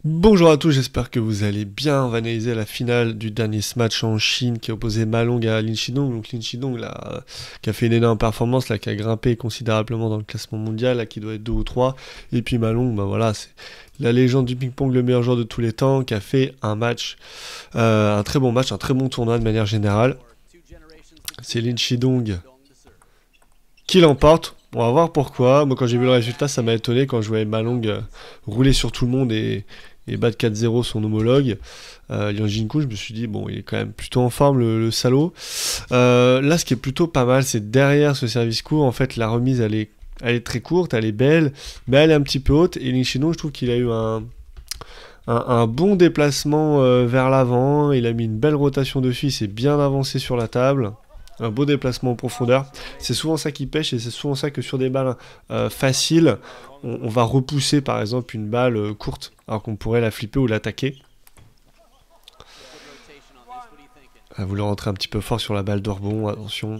Bonjour à tous, j'espère que vous allez bien. On va analyser la finale du dernier match en Chine qui a opposé Ma Long à Lin Chidong. Donc Lin Chidong là, qui a fait une énorme performance, là, qui a grimpé considérablement dans le classement mondial, là, qui doit être 2 ou 3. Et puis Ma Long, bah voilà, c'est la légende du ping-pong, le meilleur joueur de tous les temps, qui a fait un match, un très bon match, un très bon tournoi de manière générale. C'est Lin Chidong qui l'emporte. On va voir pourquoi. Moi, quand j'ai vu le résultat, ça m'a étonné quand je voyais Ma Long rouler sur tout le monde et battre 4-0 son homologue. Liang Jinku, je me suis dit, bon, il est quand même plutôt en forme, le salaud. Là, ce qui est plutôt pas mal, c'est derrière ce service court, en fait, la remise, elle est très courte, elle est belle, mais elle est un petit peu haute. Et Lin Chidong, je trouve qu'il a eu un bon déplacement vers l'avant. Il a mis une belle rotation dessus, il s'est bien avancé sur la table. Un beau déplacement en profondeur. C'est souvent ça qui pêche et c'est souvent ça que sur des balles faciles, on va repousser par exemple une balle courte alors qu'on pourrait la flipper ou l'attaquer. Ah, vous le rentrez un petit peu fort sur la balle de rebond, attention.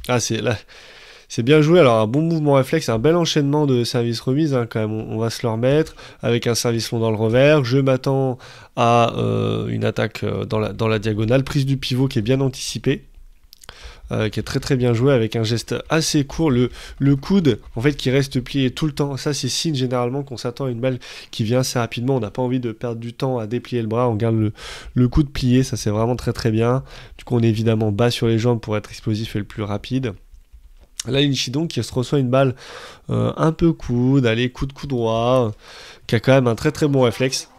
Ah, c'est bien joué, alors un bon mouvement réflexe, un bel enchaînement de service remise, hein, quand même, on va se le remettre, avec un service long dans le revers, je m'attends à une attaque dans la diagonale, prise du pivot qui est bien anticipée, qui est très très bien joué, avec un geste assez court, le coude, en fait, qui reste plié tout le temps, ça c'est signe généralement qu'on s'attend à une balle qui vient assez rapidement, on n'a pas envie de perdre du temps à déplier le bras, on garde le coude plié, ça c'est vraiment très très bien, du coup on est évidemment bas sur les jambes pour être explosif et le plus rapide. Là, Lin Chidong qui se reçoit une balle un peu coude, allez, coup droit, qui a quand même un très très bon réflexe.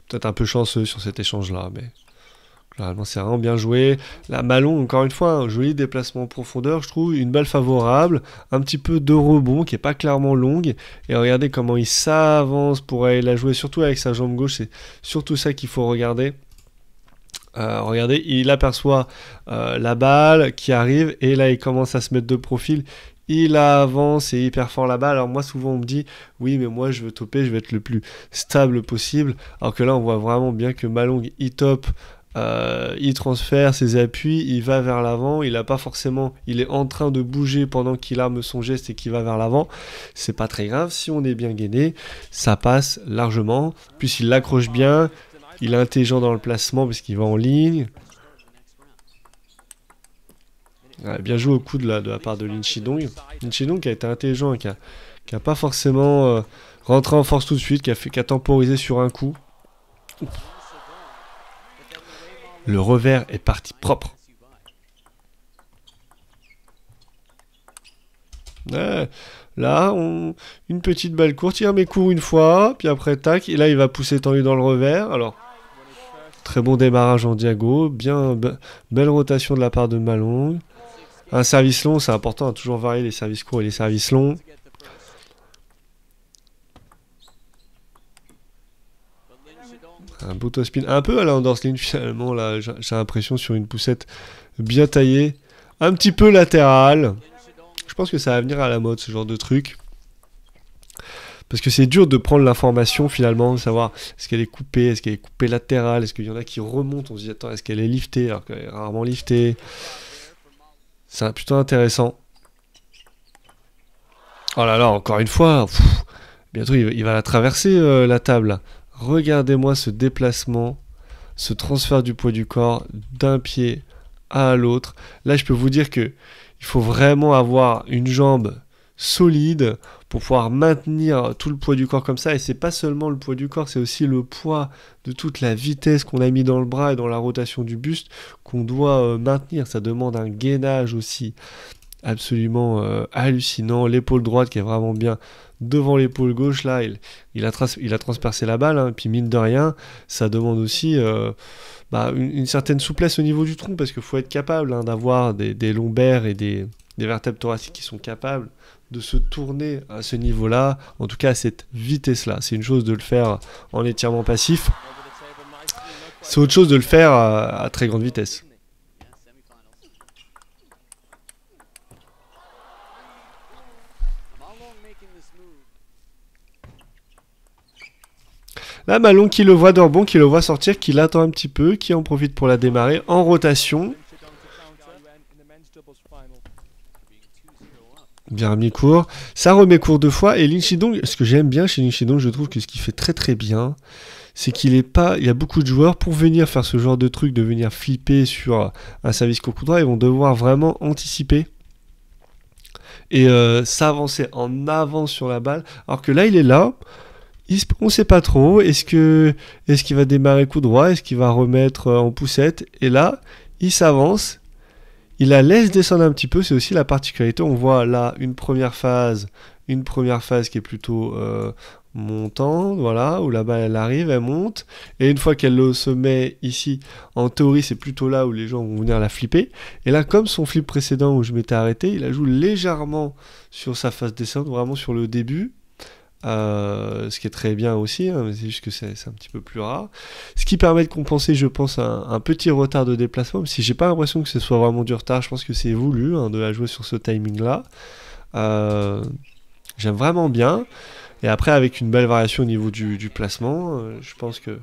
Peut-être un peu chanceux sur cet échange-là, mais généralement c'est vraiment bien joué. Là, Ma Long, encore une fois, un joli déplacement en profondeur, je trouve, une balle favorable, un petit peu de rebond qui est pas clairement longue, et regardez comment il s'avance pour aller la jouer, surtout avec sa jambe gauche, c'est surtout ça qu'il faut regarder. Regardez, il aperçoit la balle qui arrive et là il commence à se mettre de profil. Il avance et hyper fort la balle. Alors moi souvent on me dit oui mais moi je veux topper, je veux être le plus stable possible. Alors que là on voit vraiment bien que Ma Long il top, il transfère ses appuis, il va vers l'avant. Il a pas forcément, il est en train de bouger pendant qu'il arme son geste et qu'il va vers l'avant. C'est pas très grave si on est bien gainé, ça passe largement. Puis il l'accroche bien. Il est intelligent dans le placement parce qu'il va en ligne. Ouais, bien joué au coude là, de la part de Lin Chidong. Lin Chidong qui a été intelligent, qui a pas forcément rentré en force tout de suite, qui a temporisé sur un coup. Le revers est parti propre. Ouais, là, une petite balle courte, il remet court une fois, puis après tac, et là il va pousser tendu dans le revers. Alors, très bon démarrage en diago, belle rotation de la part de Ma Long. Un service long, c'est important, à toujours varier les services courts et les services longs. Un beau top spin, un peu à la Andersline finalement, là, j'ai l'impression sur une poussette bien taillée. Un petit peu latérale. Je pense que ça va venir à la mode, ce genre de truc. Parce que c'est dur de prendre l'information finalement, de savoir est-ce qu'elle est coupée latérale, est-ce qu'il y en a qui remontent, on se dit attends, est-ce qu'elle est liftée, alors qu'elle est rarement liftée. C'est plutôt intéressant. Oh là là, encore une fois, bientôt il va la traverser la table. Regardez-moi ce déplacement, ce transfert du poids du corps d'un pied à l'autre. Là, je peux vous dire que il faut vraiment avoir une jambe solide pour pouvoir maintenir tout le poids du corps comme ça. Et c'est pas seulement le poids du corps, c'est aussi le poids de toute la vitesse qu'on a mis dans le bras et dans la rotation du buste qu'on doit maintenir. Ça demande un gainage aussi absolument hallucinant. L'épaule droite qui est vraiment bien devant l'épaule gauche, là, il a transpercé la balle, hein, puis mine de rien, ça demande aussi une certaine souplesse au niveau du tronc, parce qu'il faut être capable d'avoir des lombaires et des vertèbres thoraciques qui sont capables de se tourner à ce niveau-là, en tout cas à cette vitesse-là. C'est une chose de le faire en étirement passif, c'est autre chose de le faire à très grande vitesse. Là, Ma Long qui le voit de rebond, qui le voit sortir, qui l'attend un petit peu, qui en profite pour la démarrer en rotation. Bien remis court. Ça remet court 2 fois. Et Lin Chidong, ce que j'aime bien chez Lin Chidong, je trouve que ce qu'il fait très très bien, c'est qu'il est pas. Il y a beaucoup de joueurs pour venir faire ce genre de truc, de venir flipper sur un service court coup droit, ils vont devoir vraiment anticiper et s'avancer en avant sur la balle. Alors que là, il est là. On sait pas trop. Est-ce qu'il va démarrer coup droit? Est-ce qu'il va remettre en poussette? Et là, il s'avance. Il la laisse descendre un petit peu, c'est aussi la particularité. On voit là une première phase qui est plutôt montante, voilà, où la balle elle arrive, elle monte, et une fois qu'elle est au sommet ici, en théorie c'est plutôt là où les gens vont venir la flipper. Et là, comme son flip précédent où je m'étais arrêté, il la joue légèrement sur sa phase descente, vraiment sur le début. Ce qui est très bien aussi, hein, mais c'est juste que c'est un petit peu plus rare. Ce qui permet de compenser, je pense, un petit retard de déplacement, même si j'ai pas l'impression que ce soit vraiment du retard, je pense que c'est voulu hein, de la jouer sur ce timing-là. J'aime vraiment bien. Et après, avec une belle variation au niveau du placement, je pense qu'il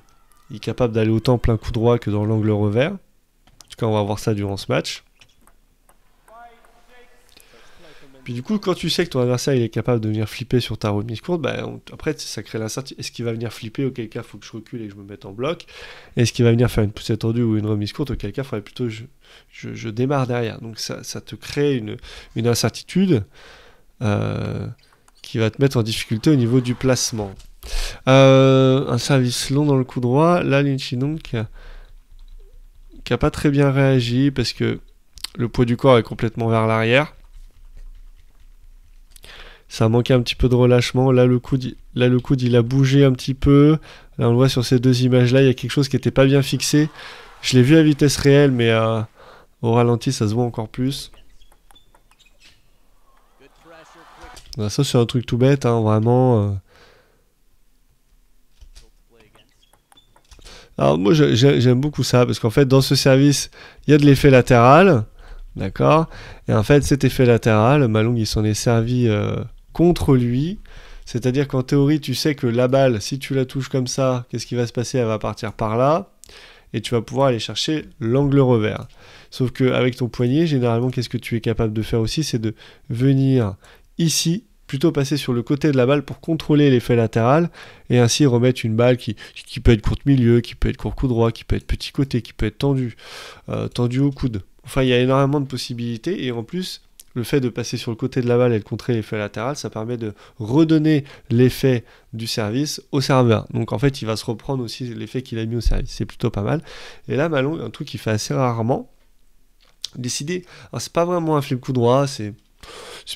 est capable d'aller autant plein coup droit que dans l'angle revers. En tout cas, on va voir ça durant ce match. Puis du coup, quand tu sais que ton adversaire il est capable de venir flipper sur ta remise courte, bah, après ça crée l'incertitude. Est-ce qu'il va venir flipper? Auquel cas, il faut que je recule et que je me mette en bloc. Est-ce qu'il va venir faire une poussette tendue ou une remise courte? Auquel cas, il faudrait plutôt que je démarre derrière. Donc ça te crée une incertitude qui va te mettre en difficulté au niveau du placement. Un service long dans le coup droit. Là, Lin Chidong qui a pas très bien réagi parce que le poids du corps est complètement vers l'arrière. Ça a manqué un petit peu de relâchement. Là, le coude, il a bougé un petit peu. Là, on le voit sur ces deux images-là. Il y a quelque chose qui n'était pas bien fixé. Je l'ai vu à vitesse réelle, mais au ralenti, ça se voit encore plus. Ben, ça, c'est un truc tout bête, hein, vraiment. Alors, moi, j'aime beaucoup ça, parce qu'en fait, dans ce service, il y a de l'effet latéral. D'accord? Et en fait, cet effet latéral, Malong, il s'en est servi contre lui. C'est-à-dire qu'en théorie, tu sais que la balle, si tu la touches comme ça, qu'est-ce qui va se passer? Elle va partir par là. Et tu vas pouvoir aller chercher l'angle revers. Sauf qu'avec ton poignet, généralement, qu'est-ce que tu es capable de faire aussi? C'est de venir ici, plutôt passer sur le côté de la balle pour contrôler l'effet latéral et ainsi remettre une balle qui peut être courte milieu, qui peut être court coup droit, qui peut être petit côté, qui peut être tendue au coude. Enfin, il y a énormément de possibilités et en plus, le fait de passer sur le côté de la balle et de contrer l'effet latéral, ça permet de redonner l'effet du service au serveur. Donc en fait, il va se reprendre aussi l'effet qu'il a mis au service. C'est plutôt pas mal. Et là, Malong, un truc qu'il fait assez rarement, décider. Alors c'est pas vraiment un flip coup droit, c'est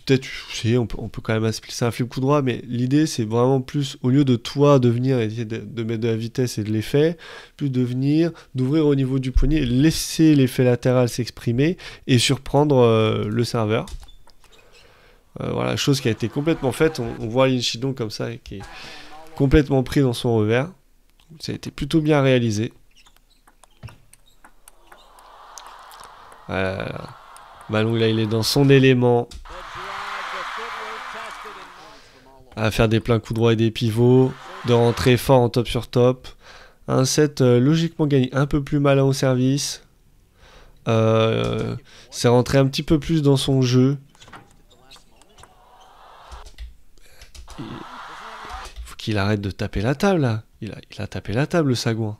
peut-être, on peut quand même appeler ça un flip coup droit, mais l'idée c'est vraiment plus, au lieu de toi de venir essayer de mettre de la vitesse et de l'effet, plus de venir, d'ouvrir au niveau du poignet, laisser l'effet latéral s'exprimer et surprendre le serveur. Voilà, chose qui a été complètement faite. On voit Lin Chidong comme ça, qui est complètement pris dans son revers. Ça a été plutôt bien réalisé. Malong là, il est dans son élément. À faire des pleins coups droits et des pivots, de rentrer fort en top sur top. Un set logiquement gagné, un peu plus malin au service. C'est rentré un petit peu plus dans son jeu. Il faut qu'il arrête de taper la table là. Il a tapé la table le sagouin.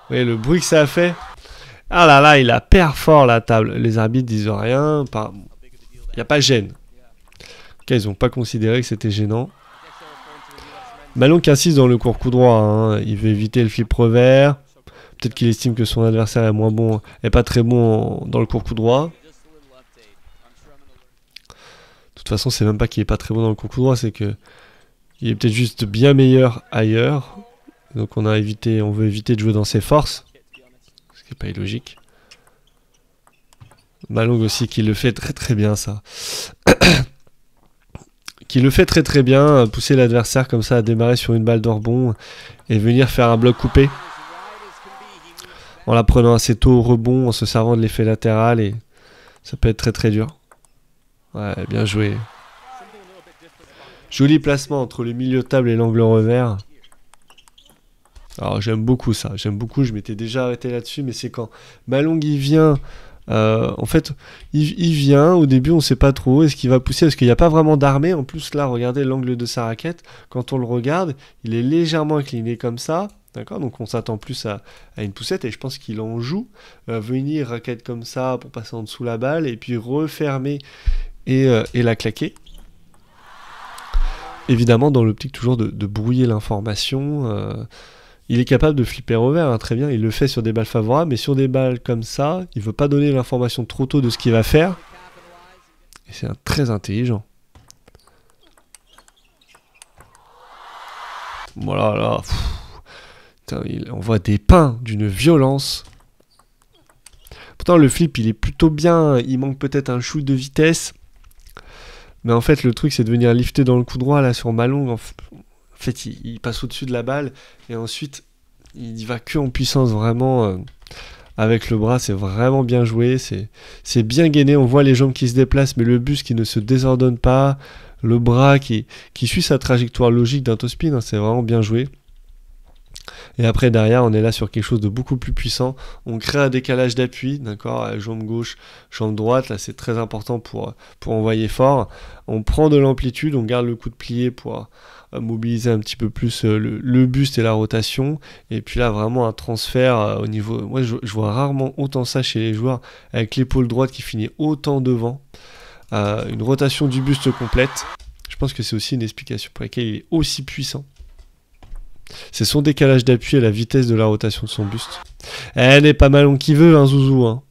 Vous voyez le bruit que ça a fait? Ah là là, il a perd fort la table. Les arbitres disent rien. Il n'y a pas gêne. En tout cas, ils n'ont pas considéré que c'était gênant. Malong qui insiste dans le court coup droit. Hein. Il veut éviter le flip revers. Peut-être qu'il estime que son adversaire est moins bon, est pas très bon dans le court coup droit. De toute façon, c'est même pas qu'il est pas très bon dans le court coup droit, c'est que il est peut-être juste bien meilleur ailleurs. Donc on veut éviter de jouer dans ses forces, ce qui n'est pas illogique. Malong aussi qui le fait très très bien ça. Qui le fait très très bien, pousser l'adversaire comme ça à démarrer sur une balle de rebond et venir faire un bloc coupé. En la prenant assez tôt au rebond, en se servant de l'effet latéral et ça peut être très très dur. Ouais, bien joué. Joli placement entre le milieu de table et l'angle revers. Alors j'aime beaucoup ça, j'aime beaucoup, je m'étais déjà arrêté là-dessus, mais c'est quand Malong il vient En fait, il vient, au début on sait pas trop, est-ce qu'il va pousser, parce qu'il n'y a pas vraiment d'armée, en plus là regardez l'angle de sa raquette, quand on le regarde, il est légèrement incliné comme ça, d'accord, donc on s'attend plus à une poussette, et je pense qu'il en joue, venir raquette comme ça pour passer en dessous la balle, et puis refermer et la claquer. Évidemment dans l'optique toujours de brouiller l'information, il est capable de flipper over, hein, très bien, il le fait sur des balles favorables, mais sur des balles comme ça, il veut pas donner l'information trop tôt de ce qu'il va faire. Et c'est très intelligent. Voilà, là. Putain, on voit des pains d'une violence. Pourtant, le flip, il est plutôt bien. Il manque peut-être un shoot de vitesse. Mais en fait, le truc, c'est de venir lifter dans le coup droit, là, sur Malong. En fait, il passe au-dessus de la balle. Et ensuite, il y va que en puissance, vraiment. Avec le bras, c'est vraiment bien joué. C'est bien gainé. On voit les jambes qui se déplacent, mais le buste qui ne se désordonne pas. Le bras qui suit sa trajectoire logique d'un topspin. Hein, c'est vraiment bien joué. Et après, derrière, on est là sur quelque chose de beaucoup plus puissant. On crée un décalage d'appui, d'accord, jambe gauche, jambe droite. Là, c'est très important pour envoyer fort. On prend de l'amplitude, on garde le coup de plié pour mobiliser un petit peu plus le buste et la rotation. Et puis là, vraiment un transfert au niveau... Moi, je vois rarement autant ça chez les joueurs, avec l'épaule droite qui finit autant devant. Une rotation du buste complète. Je pense que c'est aussi une explication pour laquelle il est aussi puissant. C'est son décalage d'appui et la vitesse de la rotation de son buste. Elle est pas mal on qui veut, hein, Zouzou. Hein.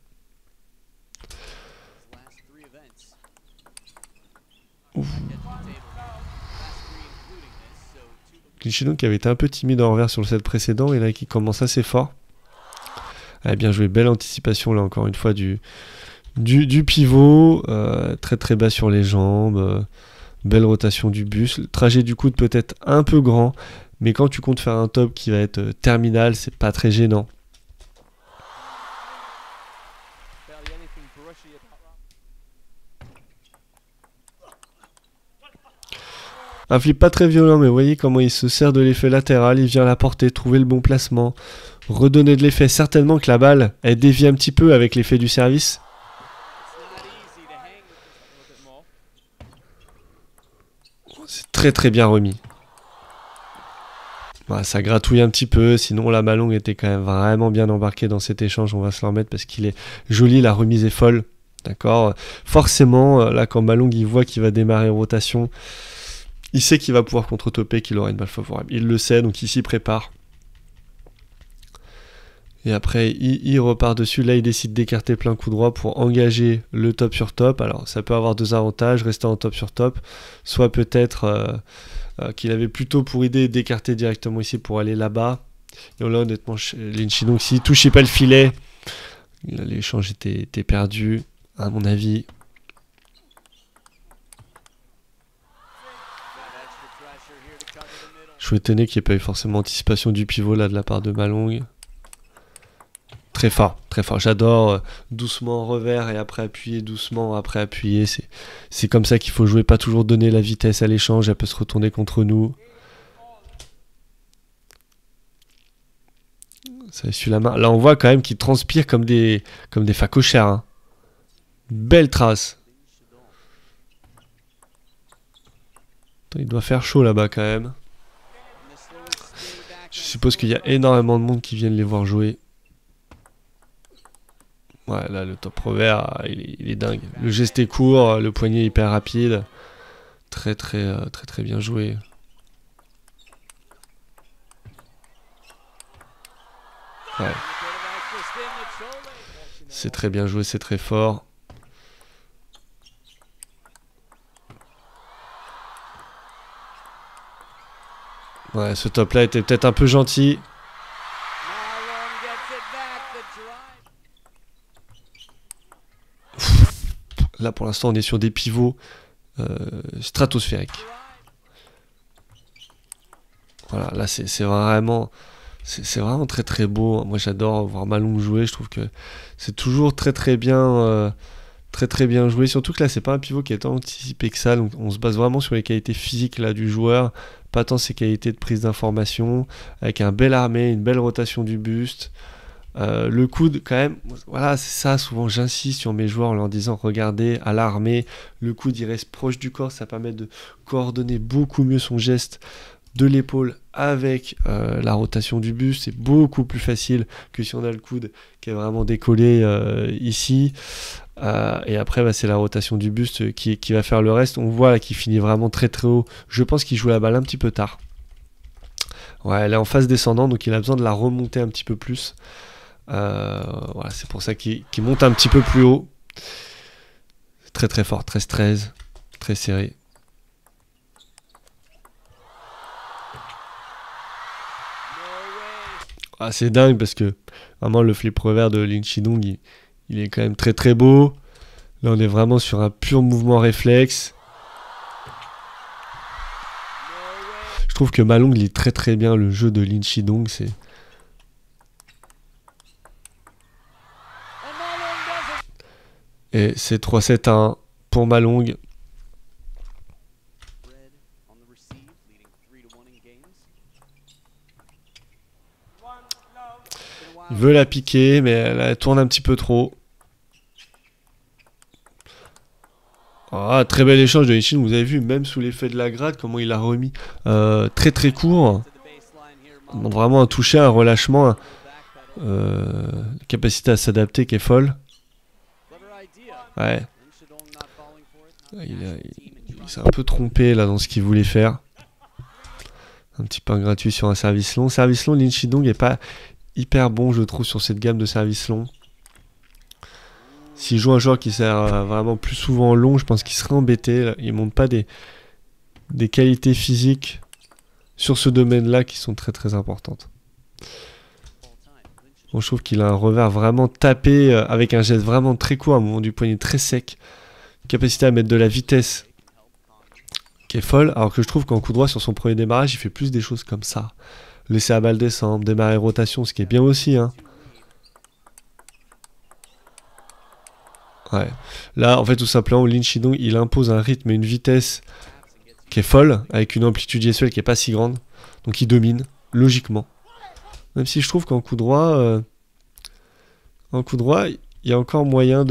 Clichy qui avait été un peu timide en revers sur le set précédent et là qui commence assez fort. Elle a bien joué, belle anticipation là encore une fois du pivot, très très bas sur les jambes, belle rotation du buste. Le trajet du coude peut-être un peu grand. Mais quand tu comptes faire un top qui va être terminal, c'est pas très gênant. Un flip pas très violent, mais vous voyez comment il se sert de l'effet latéral, il vient la porter, trouver le bon placement, redonner de l'effet. Certainement que la balle, elle dévie un petit peu avec l'effet du service. C'est très très bien remis. Voilà, ça gratouille un petit peu, sinon la Malong était quand même vraiment bien embarquée dans cet échange, on va se le remettre parce qu'il est joli, la remise est folle, d'accord. Forcément, là quand Malong il voit qu'il va démarrer rotation, il sait qu'il va pouvoir contre-topper, qu'il aura une balle favorable, il le sait, donc il s'y prépare. Et après, il repart dessus, là il décide d'écarter plein coup droit pour engager le top sur top. Alors ça peut avoir deux avantages, rester en top sur top, soit peut-être... qu'il avait plutôt pour idée d'écarter directement ici pour aller là-bas. Et là, honnêtement, Linchy, donc s'il touchait pas le filet, l'échange était perdu, à mon avis. Je suis étonné qu'il n'y ait pas eu forcément anticipation du pivot là de la part de Malong. Très fort, très fort. J'adore doucement revers et après appuyer, doucement après appuyer. C'est comme ça qu'il faut jouer, pas toujours donner la vitesse à l'échange, elle peut se retourner contre nous. Ça essuie la main. Là on voit quand même qu'il transpire comme des phacochères. Hein. Belle trace. Attends, il doit faire chaud là-bas quand même. Je suppose qu'il y a énormément de monde qui viennent les voir jouer. Ouais, là, le top revers, il est dingue. Le geste est court, le poignet hyper rapide. Très bien joué. Ouais. C'est très bien joué, c'est très fort. Ouais, ce top-là était peut-être un peu gentil. Là, pour l'instant, on est sur des pivots stratosphériques. Voilà, là, c'est vraiment très très beau. Moi, j'adore voir Malong jouer. Je trouve que c'est toujours très bien joué. Surtout que là, c'est pas un pivot qui est tant anticipé que ça. Donc, on se base vraiment sur les qualités physiques là du joueur, pas tant ses qualités de prise d'information, avec un bel armé, une belle rotation du buste. Le coude, quand même, voilà, c'est ça, souvent j'insiste sur mes joueurs en leur disant, regardez, à l'armée, le coude il reste proche du corps, ça permet de coordonner beaucoup mieux son geste de l'épaule avec la rotation du buste, c'est beaucoup plus facile que si on a le coude qui est vraiment décollé ici. Et après, bah, c'est la rotation du buste qui va faire le reste. On voit là qu'il finit vraiment très très haut. Je pense qu'il joue la balle un petit peu tard. Ouais, elle est en phase descendante, donc il a besoin de la remonter un petit peu plus. Voilà, c'est pour ça qu'il monte un petit peu plus haut. Très très fort, 13-13, très serré. Ah, c'est dingue parce que vraiment le flip revers de Lin Chidong, il est quand même très très beau. Là, on est vraiment sur un pur mouvement réflexe. Je trouve que Ma Long lit très très bien le jeu de Lin Chidong. Et c'est 3-7-1 pour Ma Long. Il veut la piquer, mais elle tourne un petit peu trop. Ah, très bel échange de Ichin, vous avez vu, même sous l'effet de la grade, comment il a remis très très court. Vraiment un toucher, un relâchement, capacité à s'adapter qui est folle. Ouais. Il s'est un peu trompé là dans ce qu'il voulait faire. Un petit peu gratuit sur un service long. Service long, Lin Chidong n'est pas hyper bon, je trouve, sur cette gamme de service long. S'il joue un joueur qui sert vraiment plus souvent long, je pense qu'il serait embêté. Là. Il ne montre pas des qualités physiques sur ce domaine-là qui sont très très importantes. Bon, je trouve qu'il a un revers vraiment tapé, avec un geste vraiment très court, un mouvement du poignet très sec. Capacité à mettre de la vitesse qui est folle, alors que je trouve qu'en coup droit sur son premier démarrage, il fait plus des choses comme ça. Laisser la balle descendre, démarrer rotation, ce qui est bien aussi, hein. Ouais. Là, en fait, tout simplement, Lin Chidong, il impose un rythme et une vitesse qui est folle, avec une amplitude gestuelle qui est pas si grande. Donc il domine, logiquement. Même si je trouve qu'en coup droit, il y a encore moyen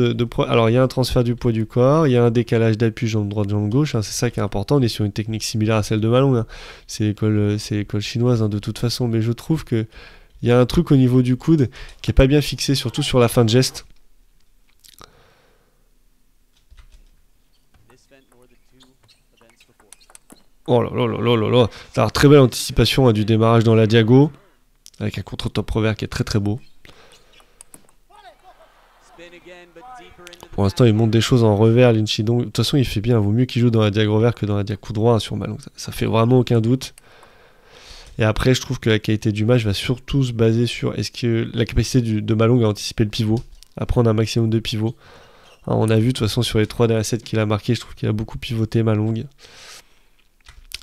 alors, il y a un transfert du poids du corps, il y a un décalage d'appui jambe droite, jambe gauche, hein, c'est ça qui est important. On est sur une technique similaire à celle de Ma Long, hein. C'est l'école chinoise, hein, de toute façon. Mais je trouve qu'il y a un truc au niveau du coude qui est pas bien fixé, surtout sur la fin de geste. Oh là là là là là là. Alors, très belle anticipation, hein, du démarrage dans la diago, avec un contre-top revers qui est très très beau. Pour l'instant, il monte des choses en revers, Lin Chidong. De toute façon, il fait bien. Vaut mieux qu'il joue dans la diag revers que dans la diag coup droit, hein, sur Ma Long. Ça fait vraiment aucun doute. Et après, je trouve que la qualité du match va surtout se baser sur est-ce que la capacité de Ma Long à anticiper le pivot, à prendre un maximum de pivots. Hein, on a vu de toute façon sur les 3 derniers sets qu'il a marqué, je trouve qu'il a beaucoup pivoté Ma Long.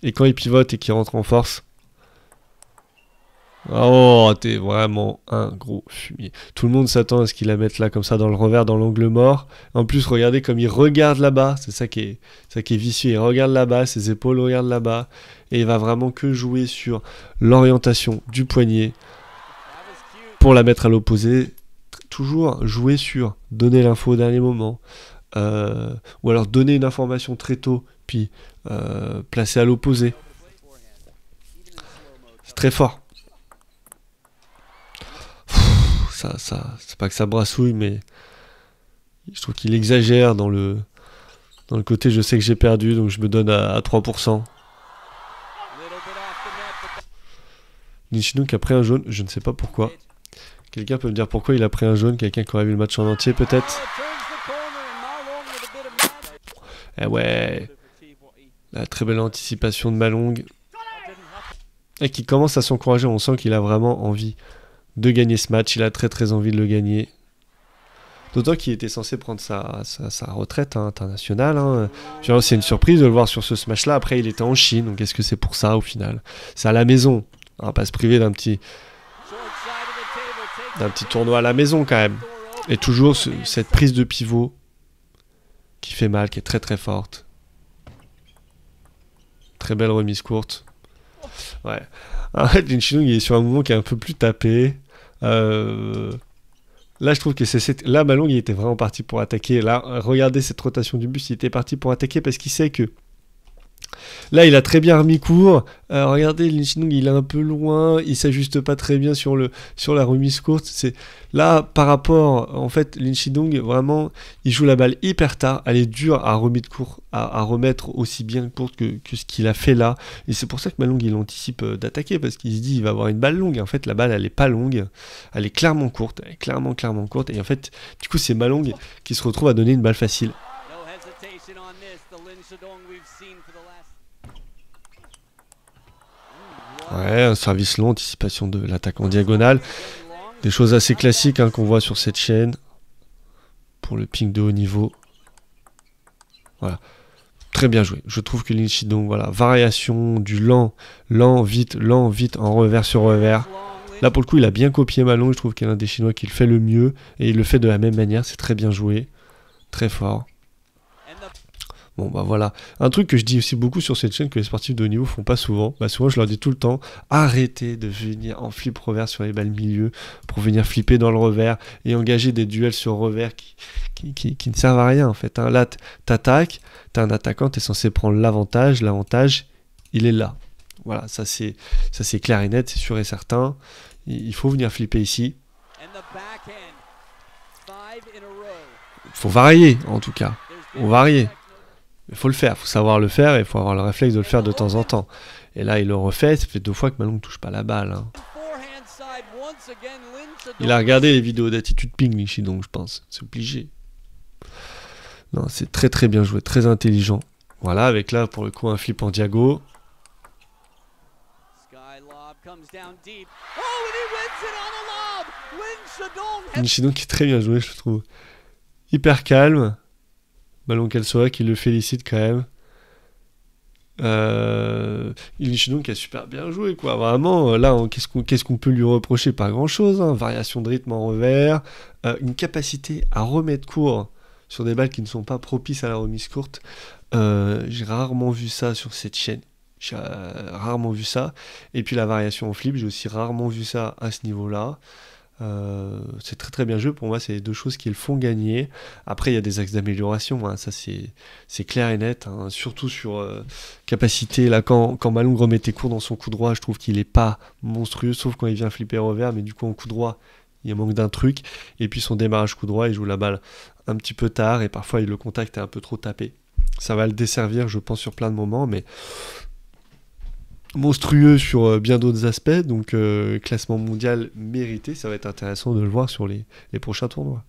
Et quand il pivote et qu'il rentre en force, oh, t'es vraiment un gros fumier. Tout le monde s'attend à ce qu'il la mette là, comme ça, dans le revers, dans l'angle mort. En plus, regardez comme il regarde là-bas. C'est ça qui est vicieux. Il regarde là-bas, ses épaules regardent là-bas. Et il va vraiment que jouer sur l'orientation du poignet pour la mettre à l'opposé. Toujours jouer sur donner l'info au dernier moment. Ou alors donner une information très tôt, puis placer à l'opposé. C'est très fort. C'est pas que ça brassouille, mais je trouve qu'il exagère dans le côté je sais que j'ai perdu, donc je me donne à 3%. Lin Chidong qui a pris un jaune, je ne sais pas pourquoi. Quelqu'un peut me dire pourquoi il a pris un jaune? Quelqu'un qui aurait vu le match en entier peut-être? Eh ouais, la très belle anticipation de Ma Long. Et qui commence à s'encourager, on sent qu'il a vraiment envie de gagner ce match, il a très très envie de le gagner. D'autant qu'il était censé prendre sa retraite, hein, internationale. Hein. C'est une surprise de le voir sur ce smash-là. Après, il était en Chine, donc est-ce que c'est pour ça au final? C'est à la maison, on va pas se priver d'un petit tournoi à la maison quand même. Et toujours cette prise de pivot qui fait mal, qui est très très forte. Très belle remise courte. Ouais. En fait, Lin Chidong il est sur un mouvement qui est un peu plus tapé. Là, je trouve que là, Malong, il était vraiment parti pour attaquer. Là, regardez cette rotation du bus, il était parti pour attaquer parce qu'il sait que là, il a très bien remis court. Regardez, Lin Chinong, il est un peu loin. Il s'ajuste pas très bien sur la remise courte. Là, par rapport, en fait, Lin Chinong, vraiment, il joue la balle hyper tard. Elle est dure à remettre court, à remettre aussi bien courte que ce qu'il a fait là. Et c'est pour ça que Malong, il anticipe d'attaquer parce qu'il se dit, il va avoir une balle longue. Et en fait, la balle, elle est pas longue. Elle est clairement courte. Elle est clairement courte. Et en fait, du coup, c'est Malong qui se retrouve à donner une balle facile. Ouais, un service long, anticipation de l'attaque en diagonale. Des choses assez classiques qu'on voit sur cette chaîne. Pour le ping de haut niveau. Voilà. Très bien joué. Je trouve que Lin Chinong, voilà, variation du lent, vite, en revers sur revers. Là, pour le coup, il a bien copié Malong. Je trouve qu'il y a un des Chinois qui le fait le mieux. Et il le fait de la même manière. C'est très bien joué. Très fort. Bon bah voilà, un truc que je dis aussi beaucoup sur cette chaîne que les sportifs de haut niveau font pas souvent, souvent je leur dis tout le temps, arrêtez de venir en flip revers sur les balles milieu pour venir flipper dans le revers et engager des duels sur revers qui ne servent à rien en fait. Là t'attaques, t'es un attaquant, t'es censé prendre l'avantage il est là. Voilà, ça c'est clair et net, c'est sûr et certain, il faut venir flipper ici. Il faut varier en tout cas, il faut le faire, il faut savoir le faire et il faut avoir le réflexe de le faire de temps en temps. Et là, il le refait, ça fait 2 fois que Malong ne touche pas la balle. Il a regardé les vidéos d'attitude ping, Lin Chinong, je pense. C'est obligé. Non, c'est très très bien joué, très intelligent. Voilà, avec là, pour le coup, un flip en diago. Lin Chinong qui est très bien joué, je trouve. Hyper calme. Malong Kelsoa qui le félicite quand même. Lin Chinong qui a super bien joué quoi. Vraiment, là, qu'est-ce qu'on peut lui reprocher? Pas grand-chose. Variation de rythme en revers. Une capacité à remettre court sur des balles qui ne sont pas propices à la remise courte. J'ai rarement vu ça sur cette chaîne. J'ai rarement vu ça. Et puis la variation en flip, j'ai aussi rarement vu ça à ce niveau-là. C'est très très bien joué, pour moi c'est les 2 choses qui le font gagner. Après il y a des axes d'amélioration, ça c'est clair et net, surtout sur capacité, là quand Malong remettait court dans son coup droit, je trouve qu'il est pas monstrueux, sauf quand il vient flipper revers, mais du coup en coup droit il manque d'un truc, et puis son démarrage coup droit, il joue la balle un petit peu tard, et parfois le contact est un peu trop tapé. Ça va le desservir je pense sur plein de moments, mais monstrueux sur bien d'autres aspects, donc classement mondial mérité, ça va être intéressant de le voir sur les prochains tournois.